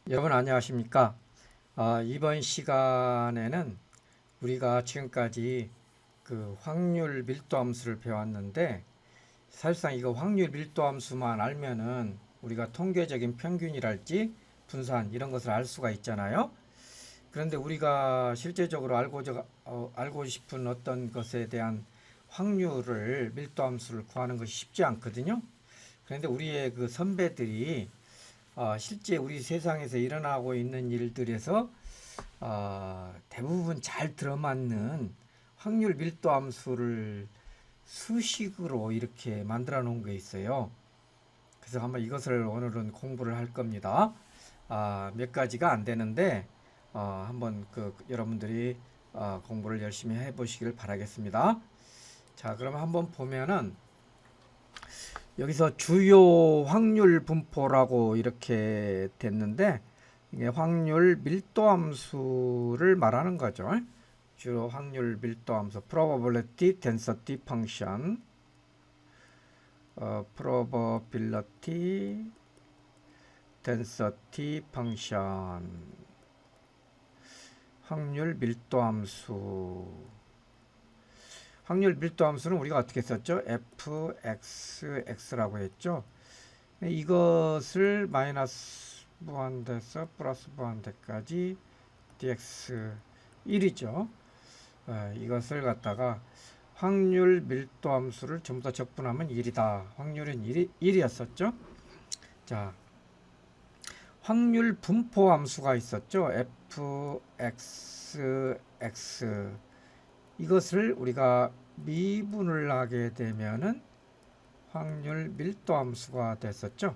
여러분 안녕하십니까? 이번 시간에는 우리가 지금까지 그 확률 밀도 함수를 배웠는데 사실상 이거 확률 밀도 함수만 알면은 우리가 통계적인 평균이랄지 분산 이런 것을 알 수가 있잖아요. 그런데 우리가 실제적으로 알고 싶은 어떤 것에 대한 확률을 밀도 함수를 구하는 것이 쉽지 않거든요. 그런데 우리의 그 선배들이 실제 우리 세상에서 일어나고 있는 일들에서 대부분 잘 들어맞는 확률 밀도 함수를 수식으로 이렇게 만들어 놓은 게 있어요. 그래서 한번 이것을 오늘은 공부를 할 겁니다. 몇 가지가 안 되는데 한번 여러분들이 공부를 열심히 해 보시길 바라겠습니다. 자, 그럼 한번 보면은 여기서 주요 확률 분포라고 이렇게 됐는데 이게 확률 밀도 함수를 말하는 거죠. 주요 확률 밀도 함수 probability density function probability density function 확률 밀도 함수 확률 밀도 함수는 우리가 어떻게 썼죠? fxx라고 했죠. 이것을 마이너스 무한대에서 플러스 무한대까지 dx 1이죠. 이것을 갖다가 확률 밀도 함수를 전부 다 적분하면 1이다. 확률은 1이었었죠. 자, 확률 분포 함수가 있었죠. fxx 이것을 우리가 미분을 하게 되면은 확률 밀도 함수가 됐었죠.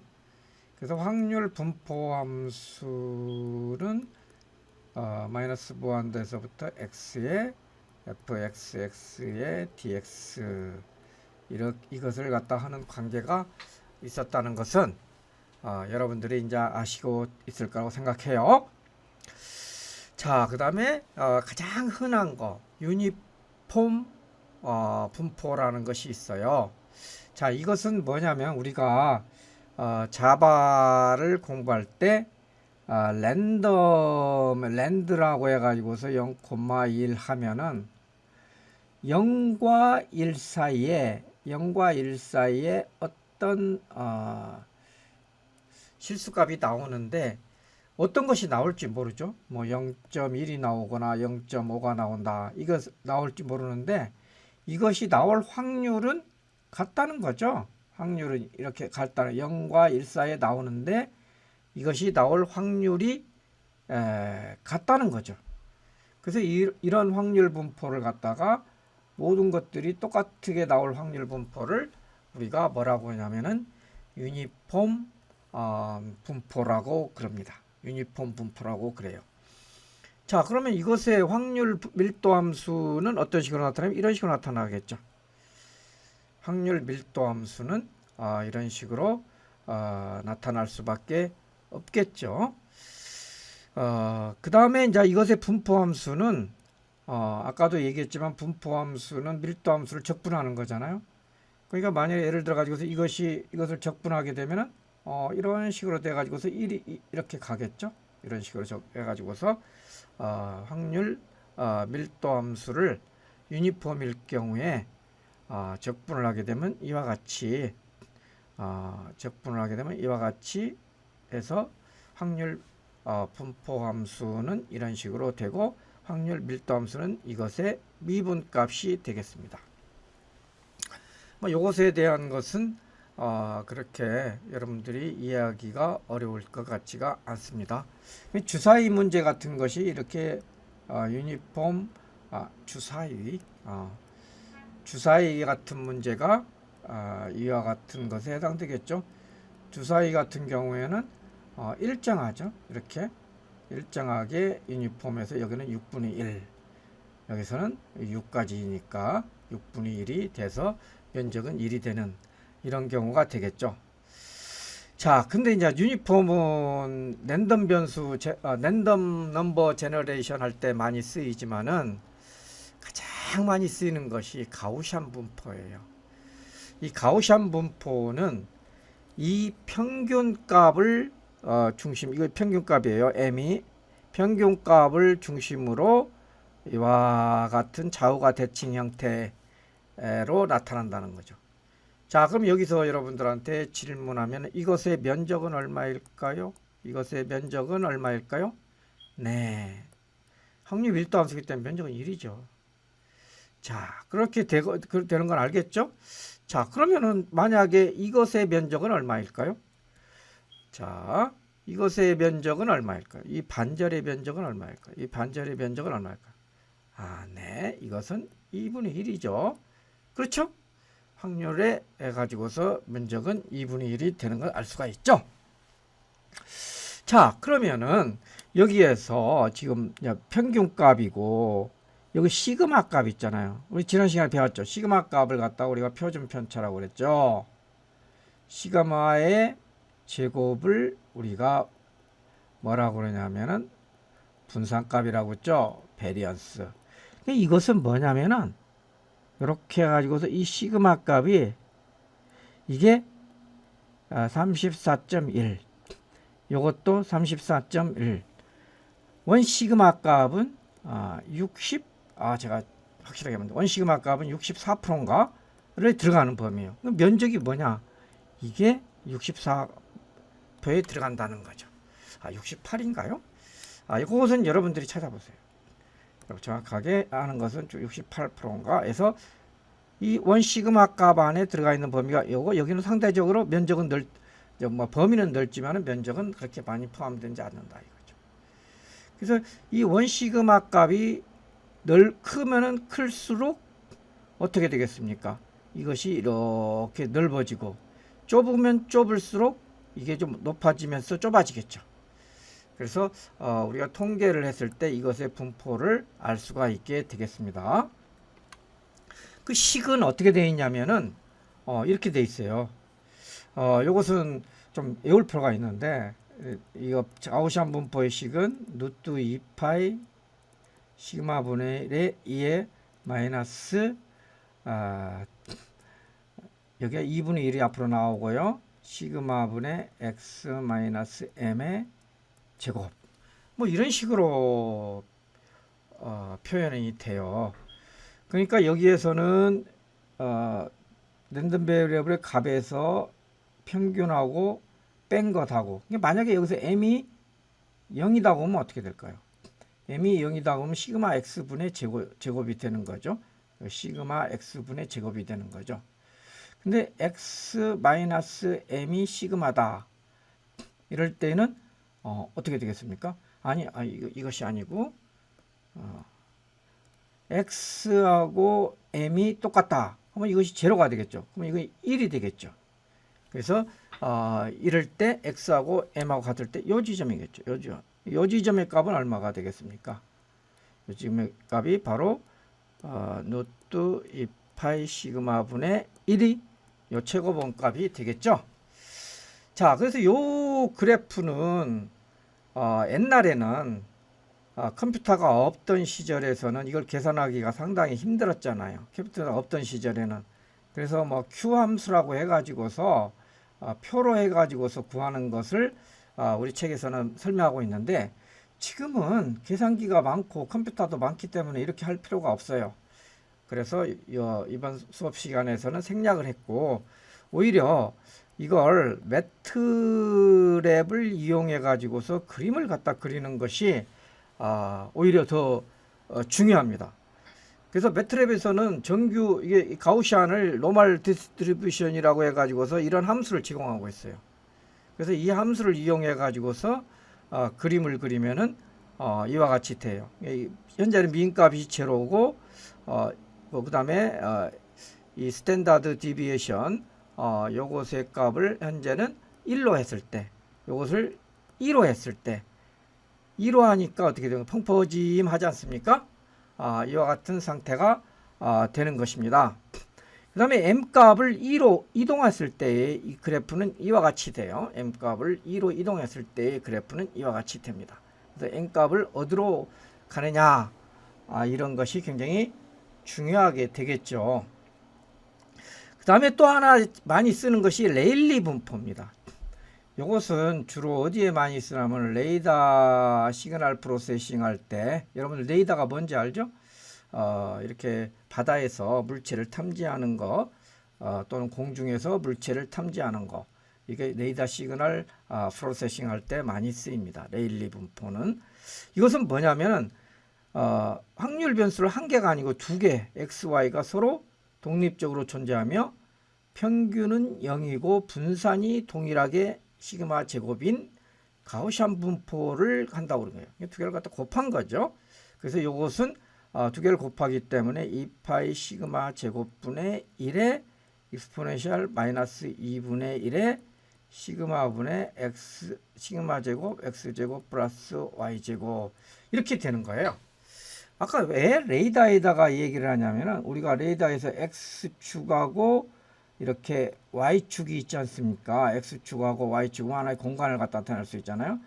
그래서 확률 분포 함수는 마이너스 무한대에서부터 x의 fxx의 dx 이것을 갖다 하는 관계가 있었다는 것은 여러분들이 이제 아시고 있을 거라고 생각해요. 자, 그 다음에 가장 흔한 거 유니폼 분포라는 것이 있어요. 자, 이것은 뭐냐면 우리가 자바를 공부할 때 랜드라고 해가지고서 0,1 하면은 0과 1 사이에 어떤 실수값이 나오는데 어떤 것이 나올지 모르죠. 뭐 0.1이 나오거나 0.5가 나온다. 이거 나올지 모르는데 이것이 나올 확률은 같다는 거죠. 확률은 이렇게 같다는 0과 1 사이에 나오는데 이것이 나올 확률이 같다는 거죠. 그래서 이런 확률 분포를 갖다가 모든 것들이 똑같게 나올 확률 분포를 우리가 뭐라고 하냐면은 유니폼 분포라고 그럽니다. 유니폼 분포라고 그래요. 자, 그러면 이것의 확률 밀도 함수는 어떤 식으로 나타나면 이런 식으로 나타나겠죠. 확률 밀도 함수는 이런 식으로 나타날 수밖에 없겠죠. 그 다음에 이제 이것의 분포 함수는 아까도 얘기했지만 분포 함수는 밀도 함수를 적분하는 거잖아요. 그러니까 만약에 예를 들어 가지고서 이것을 적분하게 되면은 이런 식으로 돼 가지고서 1이 이렇게 가겠죠. 이런 식으로 해 가지고서 확률 밀도 함수를 유니폼일 경우에 적분을 하게 되면 이와 같이 해서 확률 분포 함수는 이런 식으로 되고 확률 밀도 함수는 이것의 미분값이 되겠습니다. 뭐 이것에 대한 것은 그렇게 여러분들이 이해하기가 어려울 것 같지가 않습니다. 주사위 문제 같은 것이 이렇게 유니폼 주사위 같은 문제가 이와 같은 것에 해당되겠죠. 주사위 같은 경우에는 일정하죠. 이렇게 일정하게 유니폼에서 여기는 6분의 1 여기서는 6까지니까 6분의 1이 돼서 면적은 1이 되는 이런 경우가 되겠죠. 자, 근데 이제 유니폼은 랜덤 넘버 제너레이션 할 때 많이 쓰이지만은 가장 많이 쓰이는 것이 가우시안 분포예요. 이 가우시안 분포는 이 평균값을 중심, 이거 평균값이에요. m이 평균값을 중심으로 이와 같은 좌우가 대칭 형태로 나타난다는 거죠. 자, 그럼 여기서 여러분들한테 질문하면 이것의 면적은 얼마일까요? 이것의 면적은 얼마일까요? 네. 확률 밀도함수이기 때문에 면적은 1이죠. 자, 그렇게 되는 건 알겠죠? 자, 그러면은 만약에 이것의 면적은 얼마일까요? 자, 이것의 면적은 얼마일까요? 이 반절의 면적은 얼마일까요? 이 반절의 면적은 얼마일까요? 아, 네. 이것은 2분의 1이죠. 그렇죠? 확률에 가지고서 면적은 2분의 1이 되는 걸 알 수가 있죠. 자, 그러면은 여기에서 지금 평균값이고 여기 시그마 값 있잖아요. 우리 지난 시간에 배웠죠. 시그마 값을 갖다가 우리가 표준 편차라고 그랬죠. 시그마의 제곱을 우리가 뭐라고 그러냐면은 분산값이라고 했죠. 베리언스. 이것은 뭐냐면은 이렇게 해가지고서 이 시그마 값이 이게 34.1 요것도 34.1 원 시그마 값은 60 제가 확실하게 하면 원 시그마 값은 64%인가를 들어가는 범위예요. 면적이 뭐냐? 이게 64%에 들어간다는 거죠. 68인가요? 이것은 여러분들이 찾아보세요. 정확하게 아는 것은 68%인가 해서 이 원 시그마 값 안에 들어가 있는 범위가 요거, 여기는 상대적으로 면적은 범위는 넓지만 면적은 그렇게 많이 포함되지 않는다 이거죠. 그래서 이 원 시그마 값이 크면은 클수록 어떻게 되겠습니까? 이것이 이렇게 넓어지고 좁으면 좁을수록 이게 좀 높아지면서 좁아지겠죠. 그래서 우리가 통계를 했을 때 이것의 분포를 알 수가 있게 되겠습니다. 그 식은 어떻게 되어 있냐면은 이렇게 되어 있어요. 이것은 좀 외울 필요가 있는데 이거 가우시안 분포의 식은 루트 2파이 시그마 분의 2에 마이너스 여기가 2분의 1이 앞으로 나오고요. 시그마 분의 x 마이너스 m의 제곱 뭐 이런 식으로 표현이 돼요. 그러니까 여기에서는 랜덤 베리어블의 값에서 평균하고 뺀 것하고 만약에 여기서 m이 0이다 보면 어떻게 될까요? m이 0이다 보면 시그마 x분의 제곱이 되는 거죠. 시그마 x분의 제곱이 되는 거죠. 근데 x 마이너스 m이 시그마다 이럴 때는 어떻게 되겠습니까? 이것이 아니고 x하고 m이 똑같다 하면 이것이 제로가 되겠죠. 그럼 이거 1이 되겠죠. 그래서 이럴 때 x하고 m하고 같을 때 요 지점이겠죠. 요 지점의 값은 얼마가 되겠습니까? 요 지점의 값이 바로 루트 2파이 시그마 분의 1이 요 최고본 값이 되겠죠. 자, 그래서 요 그래프는 옛날에는 컴퓨터가 없던 시절에서는 이걸 계산하기가 상당히 힘들었잖아요. 컴퓨터가 없던 시절에는. 그래서 뭐 Q 함수라고 해가지고서 표로 해가지고서 구하는 것을 우리 책에서는 설명하고 있는데 지금은 계산기가 많고 컴퓨터도 많기 때문에 이렇게 할 필요가 없어요. 그래서 이번 수업 시간에서는 생략을 했고 오히려 이걸 매트랩을 이용해 가지고서 그림을 갖다 그리는 것이 오히려 더 중요합니다. 그래서 매트랩에서는 정규 이게 가우시안을 노멀 디스트리뷰션이라고 해 가지고서 이런 함수를 제공하고 있어요. 그래서 이 함수를 이용해 가지고서 그림을 그리면은 이와 같이 돼요. 현재는 미인값이 제로고 그다음에 이 스탠다드 디비에이션 요것의 값을 현재는 1로 했을 때 요것을 2로 했을 때 2로 하니까 어떻게 되는 펑퍼짐하지 않습니까? 이와 같은 상태가 되는 것입니다. 그 다음에 m값을 2로 이동했을 때의 이 그래프는 이와 같이 돼요. m값을 2로 이동했을 때의 그래프는 이와 같이 됩니다. 그래서 m값을 어디로 가느냐 이런 것이 굉장히 중요하게 되겠죠. 그 다음에 또 하나 많이 쓰는 것이 레일리 분포입니다. 요것은 주로 어디에 많이 쓰냐면 레이더 시그널 프로세싱 할 때, 여러분들 레이더가 뭔지 알죠? 이렇게 바다에서 물체를 탐지하는 거, 또는 공중에서 물체를 탐지하는 거, 이게 레이더 시그널 프로세싱 할 때 많이 쓰입니다. 레일리 분포는. 이것은 뭐냐면은 확률 변수를 한 개가 아니고 두 개, x, y가 서로 독립적으로 존재하며 평균은 0이고 분산이 동일하게 시그마 제곱인 가우시안 분포를 한다고 그런 거예요. 두 개를 갖다 곱한 거죠. 그래서 이것은 두 개를 곱하기 때문에 2파이 시그마 제곱분의 1에 익스포넨셜 마이너스 2분의 1에 시그마분의 x 시그마 제곱 x 제곱 플러스 y 제곱 이렇게 되는 거예요. 아까 왜 레이더에다가 얘기를 하냐면은 우리가 레이더에서 x축하고 이렇게 y축이 있지 않습니까? x축하고 y축은 하나의 공간을 갖다 나타낼 수 있잖아요.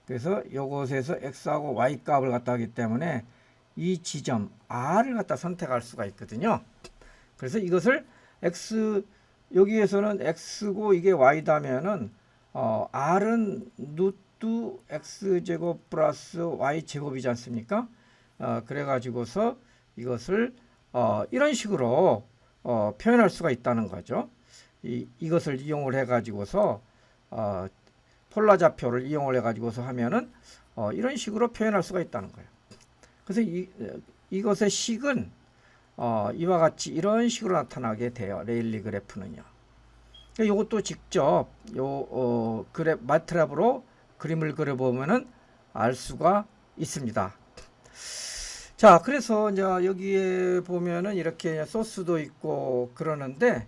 그래서 이곳에서 x하고 y 값을 갖다 하기 때문에 이 지점 r을 갖다 선택할 수가 있거든요. 그래서 이것을 x 여기에서는 x고 이게 y다면은 r은 루트 x제곱 플러스 y제곱이지 않습니까? 그래가지고서 이것을 이런 식으로 표현할 수가 있다는 거죠. 이것을 이용을 해가지고서 폴라 좌표를 이용을 해가지고서 하면은 이런 식으로 표현할 수가 있다는 거예요. 그래서 이것의 식은 이와 같이 이런 식으로 나타나게 돼요. 레일리 그래프는요. 이것도 직접 마트랩으로 그림을 그려보면은 알 수가 있습니다. 자, 그래서 이제 여기에 보면은 이렇게 소스도 있고 그러는데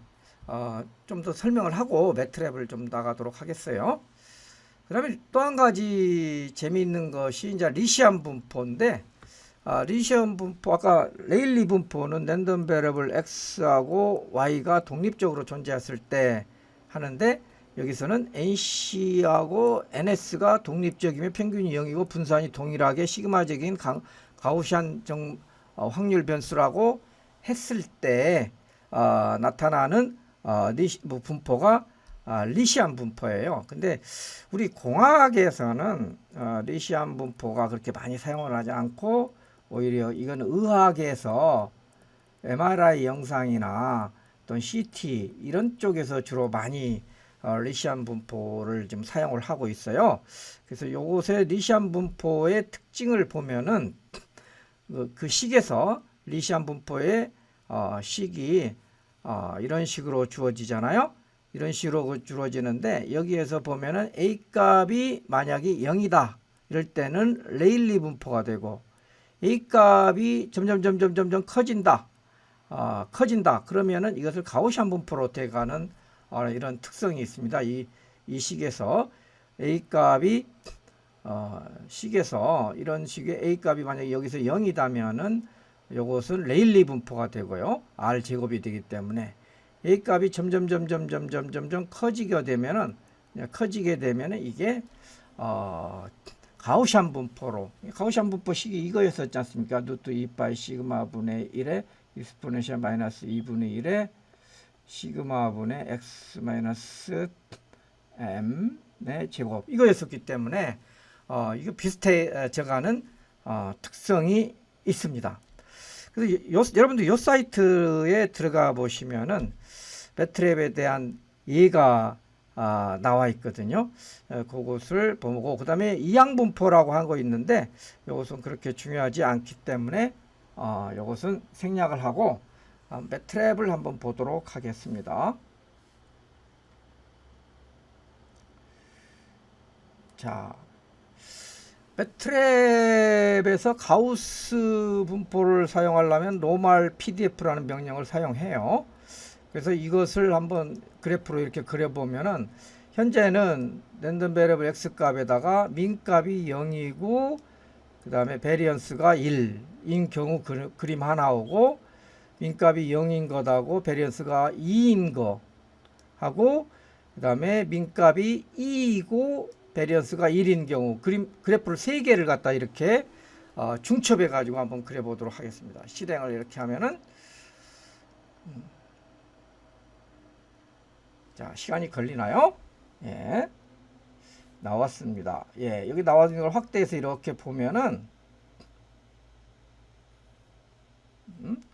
좀 더 설명을 하고 매트랩을 좀 나가도록 하겠어요. 그다음에 또 한 가지 재미있는 것이 이제 리시안 분포인데 리시안 분포 아까 레일리 분포는 랜덤 베리어블 x하고 y가 독립적으로 존재했을 때 하는데 여기서는 NC하고 NS가 독립적이며 평균이 0이고 분산이 동일하게 시그마적인 가우시안 확률 변수라고 했을 때 나타나는 분포가 리시안 분포예요. 근데 우리 공학에서는 리시안 분포가 그렇게 많이 사용을 하지 않고 오히려 이건 의학에서 MRI 영상이나 또는 CT 이런 쪽에서 주로 많이 리시안 분포를 좀 사용을 하고 있어요. 그래서 요것의 리시안 분포의 특징을 보면은 그 식에서 리시안 분포의 식이 이런 식으로 주어지잖아요. 이런 식으로 주어지는데 여기에서 보면은 A 값이 만약에 0이다. 이럴 때는 레일리 분포가 되고 A 값이 점점 커진다. 커진다. 그러면은 이것을 가우시안 분포로 돼가는 이런 특성이 있습니다. 이 식에서 A 값이 식에서 이런 식의 A 값이 만약에 여기서 0이다면은 이것은 레일리 분포가 되고요. R 제곱이 되기 때문에 A 값이 점점 커지게 되면은 이게 가우시안 분포로 가우시안 분포 식이 이거였었지 않습니까? 루트 2파이 시그마 분의 1에 익스포넨셜 마이너스 2분의 1에 시그마 분의 x 마이너스 m의 제곱 이거였었기 때문에 이거 비슷해져가는 특성이 있습니다. 그래서 여러분들 이 사이트에 들어가 보시면은 매트랩에 대한 예가 나와 있거든요. 그것을 보고 그 다음에 이항분포라고 한 거 있는데 이것은 그렇게 중요하지 않기 때문에 이것은 생략을 하고 매트랩을 한번 보도록 하겠습니다. 자, 매트랩에서 가우스 분포를 사용하려면 노멀 PDF라는 명령을 사용해요. 그래서 이것을 한번 그래프로 이렇게 그려보면은 현재는 랜덤 베리어블 x 값에다가 민 값이 0이고 그 다음에 베리언스가 1인 경우 그림 하나 오고 민 값이 0인 것하고 베리언스가 2인 거 하고 그 다음에 민 값이 2이고 베리언스가 1인 경우 그래프를 3개를 갖다 이렇게 중첩해 가지고 한번 그려 보도록 하겠습니다. 실행을 이렇게 하면은 자, 시간이 걸리나요? 예. 나왔습니다. 예, 여기 나와 있는 걸 확대해서 이렇게 보면은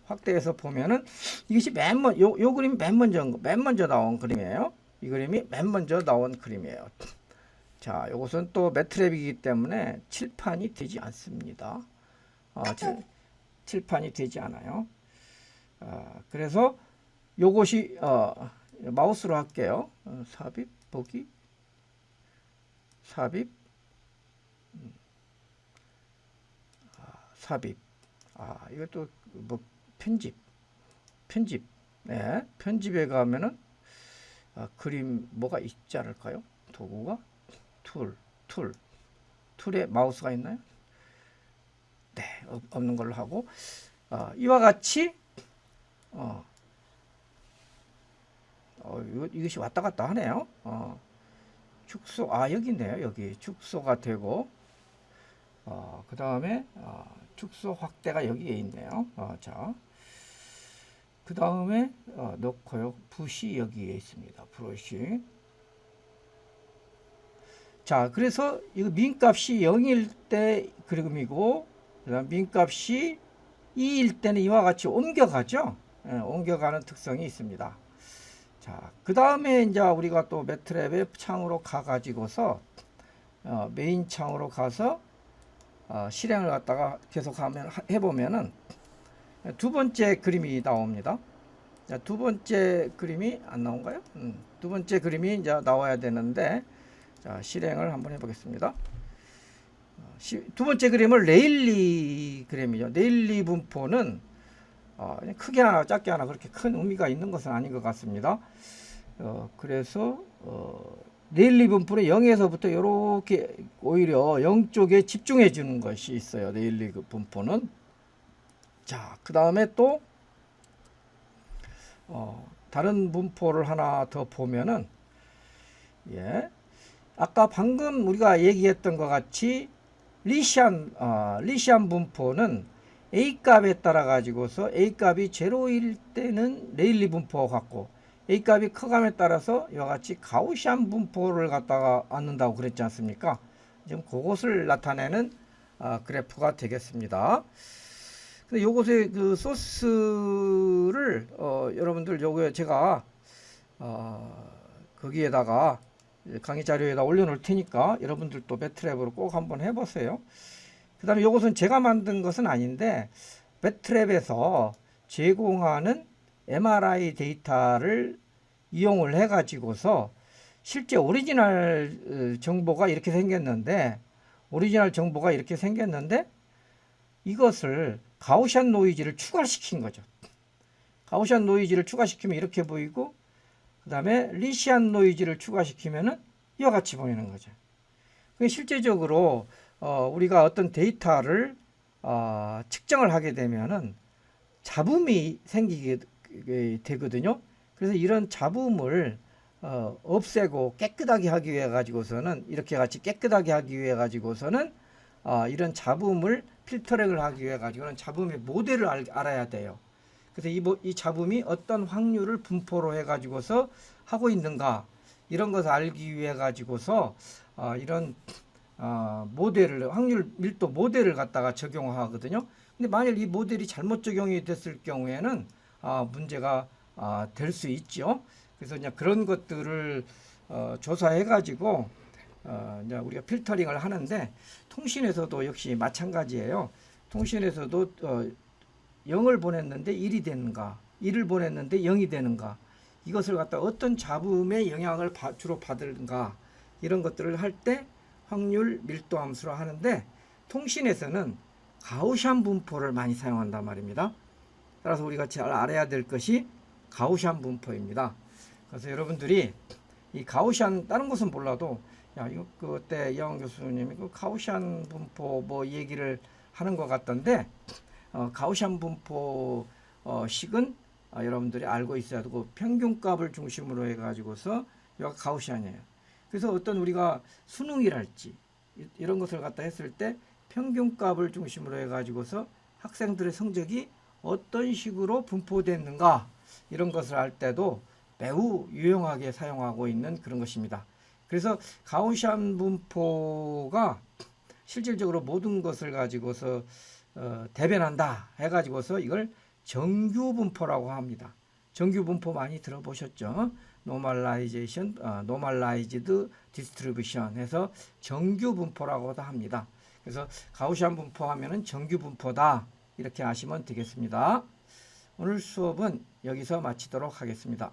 확대해서 보면은 이것이 요 그림이 맨 먼저 나온 그림이에요. 이 그림이 맨 먼저 나온 그림이에요. 자, 요것은 또 매트랩이기 때문에 칠판이 되지 않습니다. 칠판이 되지 않아요. 그래서 요것이 마우스로 할게요. 삽입 보기 삽입 삽입 이것도 뭐 편집 네, 편집에 가면은 그림 뭐가 있지 않을까요? 도구가 툴에 마우스가 있나요? 네, 없는 걸로 하고 이와 같이 이것이 왔다 갔다 하네요. 축소 여기 있네요. 여기 축소가 되고 그 다음에 축소 확대가 여기에 있네요. 자, 그 다음에 넣고요. 붓이 여기에 있습니다. 브러쉬. 자, 그래서 이거 민값이 0일 때 그림이고, 그다음 민값이 2일 때는 이와 같이 옮겨가죠. 예, 옮겨가는 특성이 있습니다. 자, 그 다음에 이제 우리가 또 매트랩의 창으로 가가지고서 메인 창으로 가서 실행을 갖다가 계속 해보면은 두 번째 그림이 나옵니다. 자, 두 번째 그림이 안 나온가요? 두 번째 그림이 이제 나와야 되는데, 자, 실행을 한번 해보겠습니다. 두 번째 그림은 레일리 그림이죠. 레일리 분포는 크게 하나 작게 하나 그렇게 큰 의미가 있는 것은 아닌 것 같습니다. 그래서 레일리 분포는 0에서부터 이렇게 오히려 0 쪽에 집중해 주는 것이 있어요. 레일리 분포는. 자, 그 다음에 또 다른 분포를 하나 더 보면은, 예, 아까 방금 우리가 얘기했던 것 같이 리시안 분포는 A 값에 따라 가지고서 A 값이 제로일 때는 레일리 분포 같고, A 값이 커감에 따라서 이와 같이 가우시안 분포를 갖다가 얻는다고 그랬지 않습니까? 지금 그것을 나타내는 그래프가 되겠습니다. 근데 요것의 그 소스를 여러분들 요거 제가 거기에다가 강의 자료에다 올려놓을 테니까 여러분들도 매트랩으로 꼭 한번 해보세요. 그 다음에 이것은 제가 만든 것은 아닌데 매트랩에서 제공하는 MRI 데이터를 이용을 해 가지고서 실제 오리지널 정보가 이렇게 생겼는데 이것을 가우시안 노이즈를 추가시킨 거죠. 가우시안 노이즈를 추가시키면 이렇게 보이고, 그 다음에 리시안 노이즈를 추가시키면은 이와 같이 보이는 거죠. 실제적으로 우리가 어떤 데이터를 측정을 하게 되면은 잡음이 생기게 되거든요. 그래서 이런 잡음을 없애고 깨끗하게 하기 위해 가지고서는 이렇게 같이 깨끗하게 하기 위해 가지고서는 이런 잡음을 필터링을 하기 위해 가지고는 잡음의 모델을 알아야 돼요. 그래서 이 잡음이 어떤 확률을 분포로 해 가지고서 하고 있는가, 이런 것을 알기 위해 가지고서 이런 모델을, 확률 밀도 모델을 갖다가 적용하거든요. 근데 만일 이 모델이 잘못 적용이 됐을 경우에는 문제가 될 수 있죠. 그래서 이제 그런 것들을 조사해 가지고 이제 우리가 필터링을 하는데, 통신에서도 역시 마찬가지예요. 통신에서도 0을 보냈는데 1이 되는가, 1을 보냈는데 0이 되는가, 이것을 갖다 어떤 잡음의 영향을 주로 받을까, 이런 것들을 할 때 확률 밀도 함수로 하는데, 통신에서는 가우시안 분포를 많이 사용한단 말입니다. 따라서 우리가 잘 알아야 될 것이 가우시안 분포입니다. 그래서 여러분들이 이 가우시안, 다른 것은 몰라도 이거 그때 이영 교수님이 그 가우시안 분포 뭐 얘기를 하는 것 같던데, 가우시안 분포 식은 여러분들이 알고 있어야 되고, 평균값을 중심으로 해 가지고서 여기가 가우시안이에요. 그래서 어떤 우리가 수능이랄지 이런 것을 갖다 했을 때 평균값을 중심으로 해 가지고서 학생들의 성적이 어떤 식으로 분포됐는가, 이런 것을 할 때도 매우 유용하게 사용하고 있는 그런 것입니다. 그래서 가우시안 분포가 실질적으로 모든 것을 가지고서 대변한다 해가지고서 이걸 정규 분포라고 합니다. 정규 분포 많이 들어보셨죠? 노멀라이제이션, 노멀라이즈드 디스트리뷰션 해서 정규 분포라고도 합니다. 그래서 가우시안 분포 하면은 정규 분포다 이렇게 아시면 되겠습니다. 오늘 수업은 여기서 마치도록 하겠습니다.